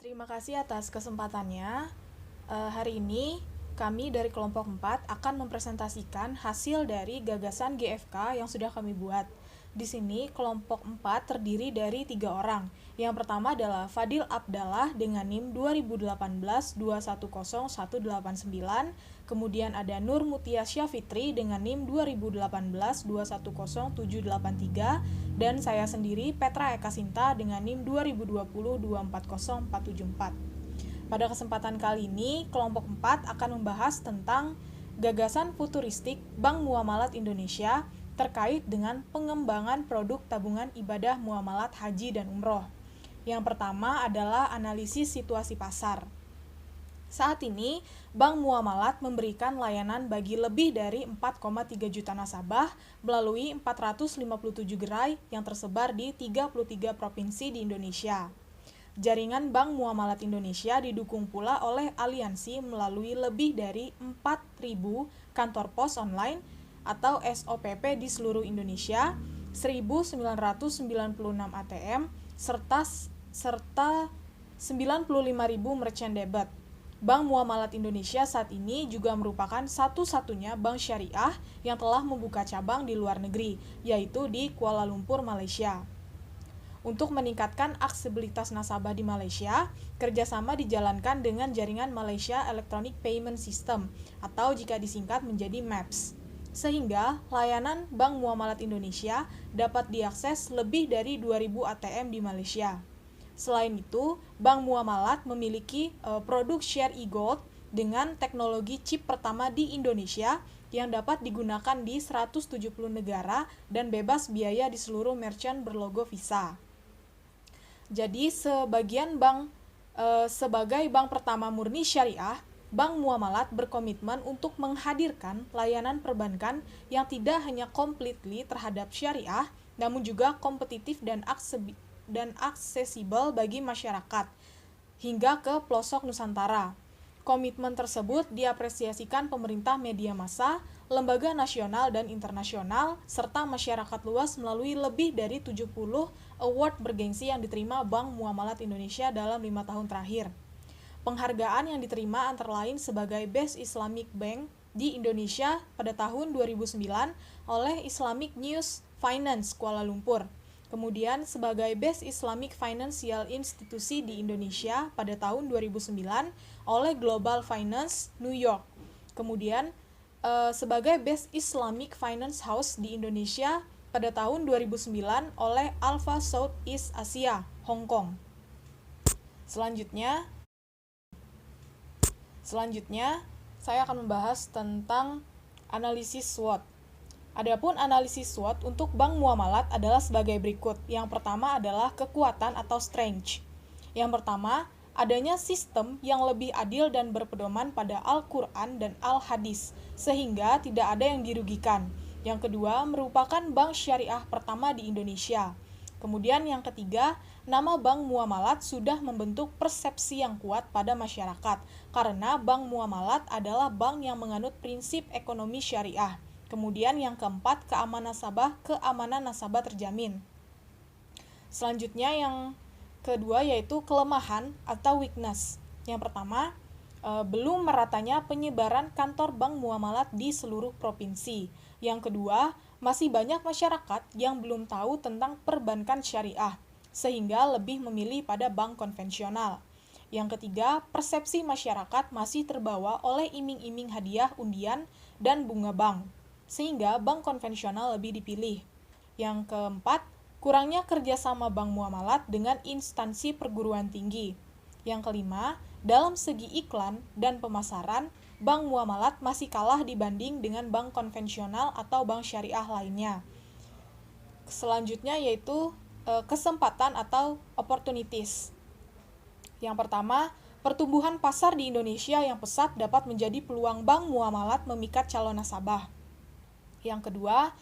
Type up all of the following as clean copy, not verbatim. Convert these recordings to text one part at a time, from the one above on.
Terima kasih atas kesempatannya. Hari ini kami dari kelompok 4 akan mempresentasikan hasil dari gagasan GFK yang sudah kami buat. Di sini kelompok 4 terdiri dari 3 orang. Yang pertama adalah Fadil Abdallah dengan NIM 2018-210189. Kemudian ada Nur Mutia Syafitri dengan NIM 2018-210783. Dan saya sendiri Petra Eka Sinta dengan NIM 2020-240474. Pada kesempatan kali ini, kelompok 4 akan membahas tentang gagasan futuristik Bank Muamalat Indonesia terkait dengan pengembangan produk tabungan ibadah muamalat haji dan umroh. Yang pertama adalah analisis situasi pasar. Saat ini, Bank Muamalat memberikan layanan bagi lebih dari 4,3 juta nasabah melalui 457 gerai yang tersebar di 33 provinsi di Indonesia. Jaringan Bank Muamalat Indonesia didukung pula oleh aliansi melalui lebih dari 4.000 kantor pos online atau SOPP di seluruh Indonesia, 1.996 ATM, serta 95.000 merchant debit. Bank Muamalat Indonesia saat ini juga merupakan satu-satunya bank syariah yang telah membuka cabang di luar negeri, yaitu di Kuala Lumpur, Malaysia. Untuk meningkatkan aksesibilitas nasabah di Malaysia, kerjasama dijalankan dengan jaringan Malaysia Electronic Payment System atau jika disingkat menjadi MAPS, sehingga layanan Bank Muamalat Indonesia dapat diakses lebih dari 2.000 ATM di Malaysia. Selain itu, Bank Muamalat memiliki produk Share e-Gold dengan teknologi chip pertama di Indonesia yang dapat digunakan di 170 negara dan bebas biaya di seluruh merchant berlogo Visa. Jadi sebagai bank pertama murni syariah, Bank Muamalat berkomitmen untuk menghadirkan layanan perbankan yang tidak hanya completely terhadap syariah, namun juga kompetitif dan aksesibel bagi masyarakat hingga ke pelosok Nusantara. Komitmen tersebut diapresiasikan pemerintah, media massa, lembaga nasional dan internasional, serta masyarakat luas melalui lebih dari 70 award bergengsi yang diterima Bank Muamalat Indonesia dalam 5 tahun terakhir. Penghargaan yang diterima antara lain sebagai Best Islamic Bank di Indonesia pada tahun 2009 oleh Islamic News Finance Kuala Lumpur. Kemudian sebagai Best Islamic Financial Institusi di Indonesia pada tahun 2009 oleh Global Finance New York. Kemudian sebagai Best Islamic Finance House di Indonesia pada tahun 2009 oleh Alpha Southeast Asia, Hong Kong. Selanjutnya, saya akan membahas tentang analisis SWOT. Adapun analisis SWOT untuk Bank Muamalat adalah sebagai berikut. Yang pertama adalah kekuatan atau strength. Yang pertama, adanya sistem yang lebih adil dan berpedoman pada Al-Quran dan Al-Hadis, sehingga tidak ada yang dirugikan. Yang kedua, merupakan bank syariah pertama di Indonesia. Kemudian yang ketiga, nama Bank Muamalat sudah membentuk persepsi yang kuat pada masyarakat, karena Bank Muamalat adalah bank yang menganut prinsip ekonomi syariah. Kemudian yang keempat, keamanan nasabah terjamin. Selanjutnya yang kedua yaitu kelemahan atau weakness. Yang pertama, belum meratanya penyebaran kantor Bank Muamalat di seluruh provinsi. Yang kedua, masih banyak masyarakat yang belum tahu tentang perbankan syariah, sehingga lebih memilih pada bank konvensional. Yang ketiga, persepsi masyarakat masih terbawa oleh iming-iming hadiah undian dan bunga bank, sehingga bank konvensional lebih dipilih. Yang keempat, kurangnya kerjasama Bank Muamalat dengan instansi perguruan tinggi. Yang kelima, dalam segi iklan dan pemasaran, Bank Muamalat masih kalah dibanding dengan bank konvensional atau bank syariah lainnya. Selanjutnya yaitu kesempatan atau opportunities. Yang pertama, pertumbuhan pasar di Indonesia yang pesat dapat menjadi peluang Bank Muamalat memikat calon nasabah. Yang kedua,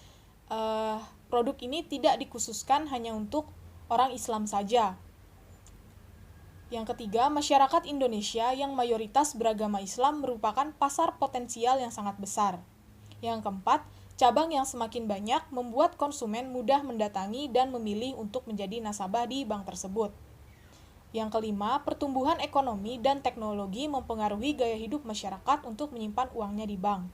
produk ini tidak dikhususkan hanya untuk orang Islam saja. Yang ketiga, masyarakat Indonesia yang mayoritas beragama Islam merupakan pasar potensial yang sangat besar. Yang keempat, cabang yang semakin banyak membuat konsumen mudah mendatangi dan memilih untuk menjadi nasabah di bank tersebut. Yang kelima, pertumbuhan ekonomi dan teknologi mempengaruhi gaya hidup masyarakat untuk menyimpan uangnya di bank.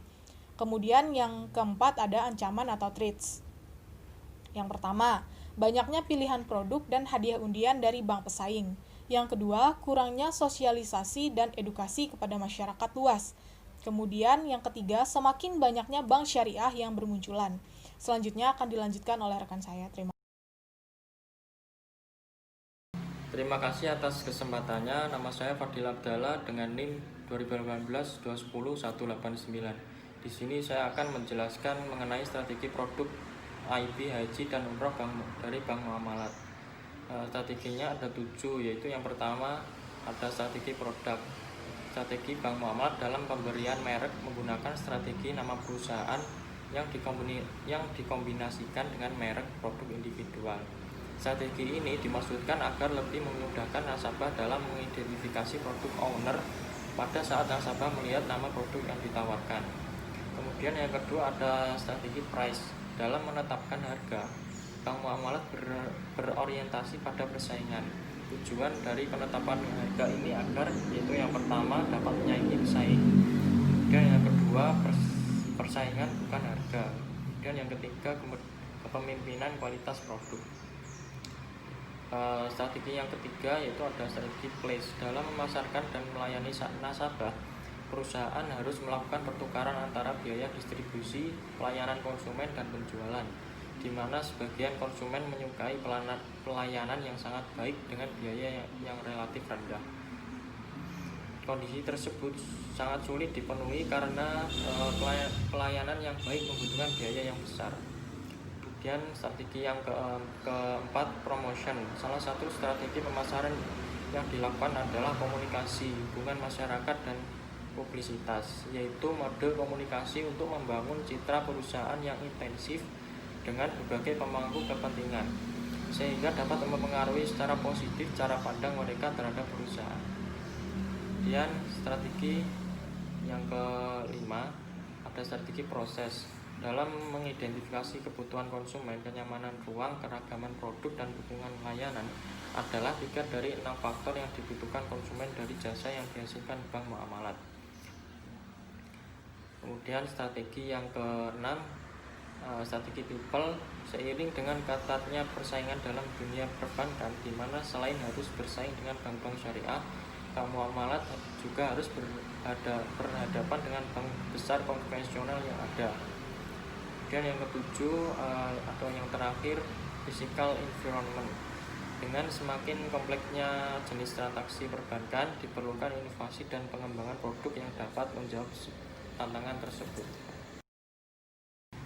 Kemudian yang keempat ada ancaman atau threats. Yang pertama, banyaknya pilihan produk dan hadiah undian dari bank pesaing. Yang kedua, kurangnya sosialisasi dan edukasi kepada masyarakat luas. Kemudian yang ketiga, semakin banyaknya bank syariah yang bermunculan. Selanjutnya akan dilanjutkan oleh rekan saya. Terima kasih atas kesempatannya. Nama saya Fadil Abdallah dengan NIM 2018-210-189. Di sini saya akan menjelaskan mengenai strategi produk IB Haji dan Umroh dari Bank Muamalat. Strateginya ada 7, yaitu yang pertama ada strategi produk. Strategi Bank Muamalat dalam pemberian merek menggunakan strategi nama perusahaan yang dikombinasikan dengan merek produk individual. Strategi ini dimaksudkan agar lebih memudahkan nasabah dalam mengidentifikasi produk owner pada saat nasabah melihat nama produk yang ditawarkan. Kemudian yang kedua ada strategi price. Dalam menetapkan harga, Bank Muamalat berorientasi pada persaingan. Tujuan dari penetapan harga ini agar yaitu yang pertama dapat menyaingi pesaing. Dan yang kedua persaingan bukan harga. Dan yang ketiga kepemimpinan kualitas produk. Strategi yang ketiga yaitu ada strategi place. Dalam memasarkan dan melayani nasabah, perusahaan harus melakukan pertukaran antara biaya distribusi, pelayanan konsumen, dan penjualan, di mana sebagian konsumen menyukai pelayanan yang sangat baik dengan biaya yang relatif rendah. Kondisi tersebut sangat sulit dipenuhi karena pelayanan yang baik membutuhkan biaya yang besar. Kemudian strategi yang keempat, promotion. Salah satu strategi pemasaran yang dilakukan adalah komunikasi, hubungan masyarakat, dan publisitas, yaitu mode komunikasi untuk membangun citra perusahaan yang intensif dengan berbagai pemangku kepentingan, sehingga dapat mempengaruhi secara positif cara pandang mereka terhadap perusahaan. Kemudian strategi yang kelima ada strategi proses. Dalam mengidentifikasi kebutuhan konsumen, kenyamanan ruang, keragaman produk, dan dukungan layanan adalah 3 dari 6 faktor yang dibutuhkan konsumen dari jasa yang dihasilkan Bank Muamalat. Kemudian strategi yang ke-6, strategi people. Seiring dengan ketatnya persaingan dalam dunia perbankan, di mana selain harus bersaing dengan bank-bank syariah, Bank Muamalat juga harus berhadapan dengan bank besar konvensional yang ada. Dan yang ketujuh atau yang terakhir, physical environment. Dengan semakin kompleksnya jenis transaksi perbankan, diperlukan inovasi dan pengembangan produk yang dapat menjawab tantangan tersebut.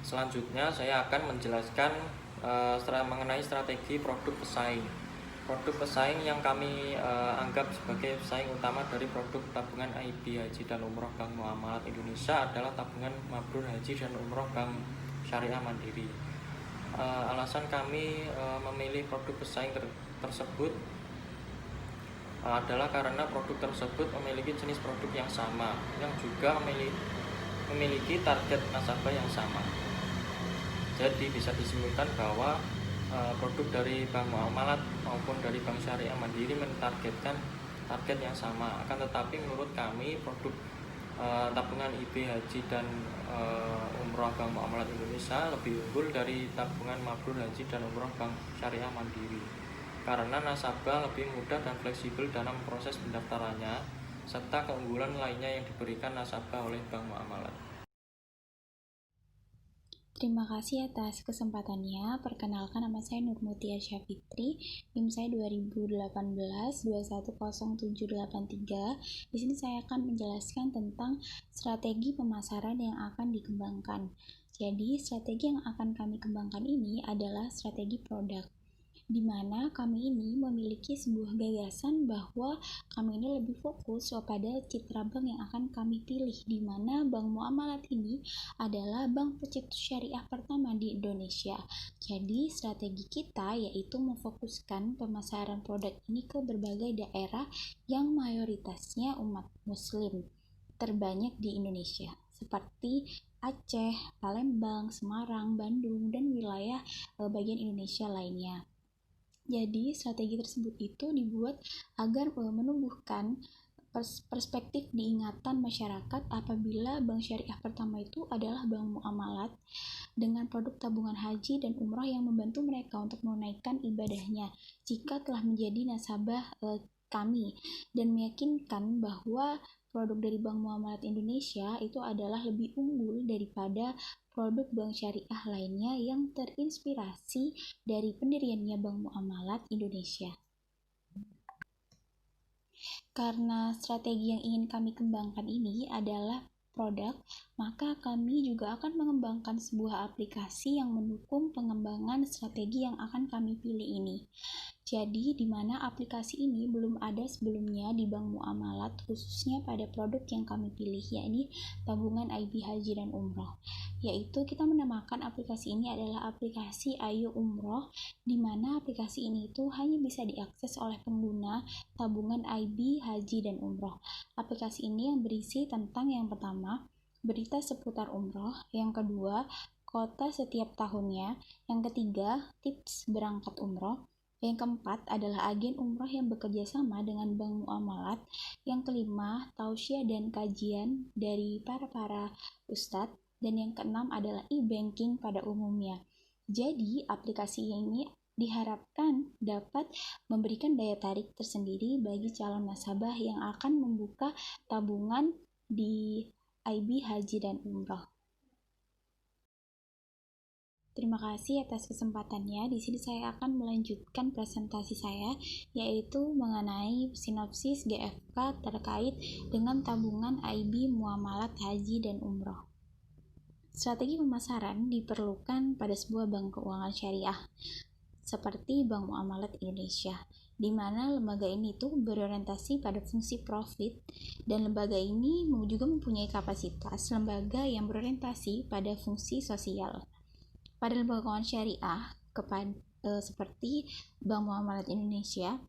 Selanjutnya saya akan menjelaskan mengenai strategi produk pesaing. Produk pesaing yang kami anggap sebagai pesaing utama dari produk tabungan IB Haji dan Umroh Bank Muamalat Indonesia adalah tabungan Mabrur Haji dan Umroh Bank Syariah Mandiri. Alasan kami memilih produk pesaing tersebut adalah karena produk tersebut memiliki jenis produk yang sama, yang juga memiliki target nasabah yang sama. Jadi bisa disimpulkan bahwa produk dari Bank Muamalat maupun dari Bank Syariah Mandiri mentargetkan target yang sama. Akan tetapi menurut kami produk tabungan IB Haji dan Umroh Bank Muamalat Indonesia lebih unggul dari tabungan Mabrur Haji dan Umroh Bank Syariah Mandiri karena nasabah lebih mudah dan fleksibel dalam proses pendaftarannya, serta keunggulan lainnya yang diberikan nasabah oleh Bank Muamalat. Terima kasih atas kesempatannya. Perkenalkan, nama saya Nurmutia Syafitri, NIM saya 2018-2100783. Di sini saya akan menjelaskan tentang strategi pemasaran yang akan dikembangkan. Jadi, strategi yang akan kami kembangkan ini adalah strategi produk, di mana kami ini memiliki sebuah gagasan bahwa kami ini lebih fokus kepada citra bank yang akan kami pilih, di mana Bank Muamalat ini adalah bank pencetus syariah pertama di Indonesia. Jadi strategi kita yaitu memfokuskan pemasaran produk ini ke berbagai daerah yang mayoritasnya umat muslim terbanyak di Indonesia, seperti Aceh, Palembang, Semarang, Bandung, dan wilayah bagian Indonesia lainnya. Jadi, strategi tersebut itu dibuat agar menumbuhkan perspektif diingatan masyarakat apabila bank syariah pertama itu adalah bank muamalat dengan produk tabungan haji dan umroh yang membantu mereka untuk menunaikan ibadahnya jika telah menjadi nasabah kami, dan meyakinkan bahwa produk dari Bank Muamalat Indonesia itu adalah lebih unggul daripada produk bank syariah lainnya yang terinspirasi dari pendiriannya Bank Muamalat Indonesia. Karena strategi yang ingin kami kembangkan ini adalah produk, maka kami juga akan mengembangkan sebuah aplikasi yang mendukung pengembangan strategi yang akan kami pilih ini. Jadi, di mana aplikasi ini belum ada sebelumnya di Bank Muamalat, khususnya pada produk yang kami pilih, yakni tabungan IB Haji dan Umroh. Yaitu kita menamakan aplikasi ini adalah aplikasi Ayo Umroh, di mana aplikasi ini itu hanya bisa diakses oleh pengguna tabungan IB Haji dan Umroh. Aplikasi ini yang berisi tentang yang pertama, berita seputar umroh, yang kedua, kota setiap tahunnya, yang ketiga, tips berangkat umroh, yang keempat adalah agen umroh yang bekerja sama dengan Bank Muamalat, yang kelima, tausiah dan kajian dari para ustadz, dan yang keenam adalah e-banking pada umumnya. Jadi, aplikasi ini diharapkan dapat memberikan daya tarik tersendiri bagi calon nasabah yang akan membuka tabungan di IB Haji dan Umroh. Terima kasih atas kesempatannya. Di sini saya akan melanjutkan presentasi saya, yaitu mengenai sinopsis GFK terkait dengan tabungan IB Muamalat Haji dan Umroh. Strategi pemasaran diperlukan pada sebuah bank keuangan syariah, seperti Bank Muamalat Indonesia, di mana lembaga ini tuh berorientasi pada fungsi profit, dan lembaga ini juga mempunyai kapasitas lembaga yang berorientasi pada fungsi sosial. Pada lembaga keuangan syariah seperti Bank Muamalat Indonesia,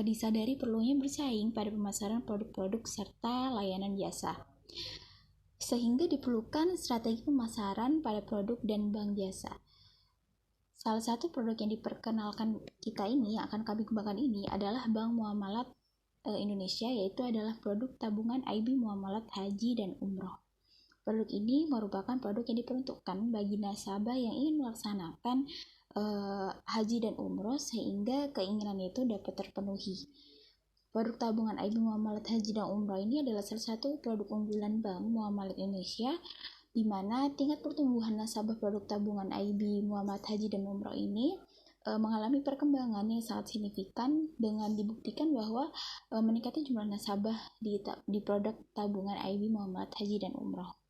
disadari perlunya bersaing pada pemasaran produk-produk serta layanan jasa, sehingga diperlukan strategi pemasaran pada produk dan bank jasa. Salah satu produk yang diperkenalkan kita ini, yang akan kami kembangkan ini, adalah Bank Muamalat Indonesia, yaitu adalah produk tabungan IB Muamalat Haji dan Umroh. Produk ini merupakan produk yang diperuntukkan bagi nasabah yang ingin melaksanakan haji dan umroh sehingga keinginannya itu dapat terpenuhi. Produk tabungan IB Muamalat Haji dan Umroh ini adalah salah satu produk unggulan Bank Muamalat Indonesia, di mana tingkat pertumbuhan nasabah produk tabungan IB Muamalat Haji dan Umroh ini mengalami perkembangan yang sangat signifikan, dengan dibuktikan bahwa meningkatnya jumlah nasabah di produk tabungan IB Muamalat Haji dan Umroh.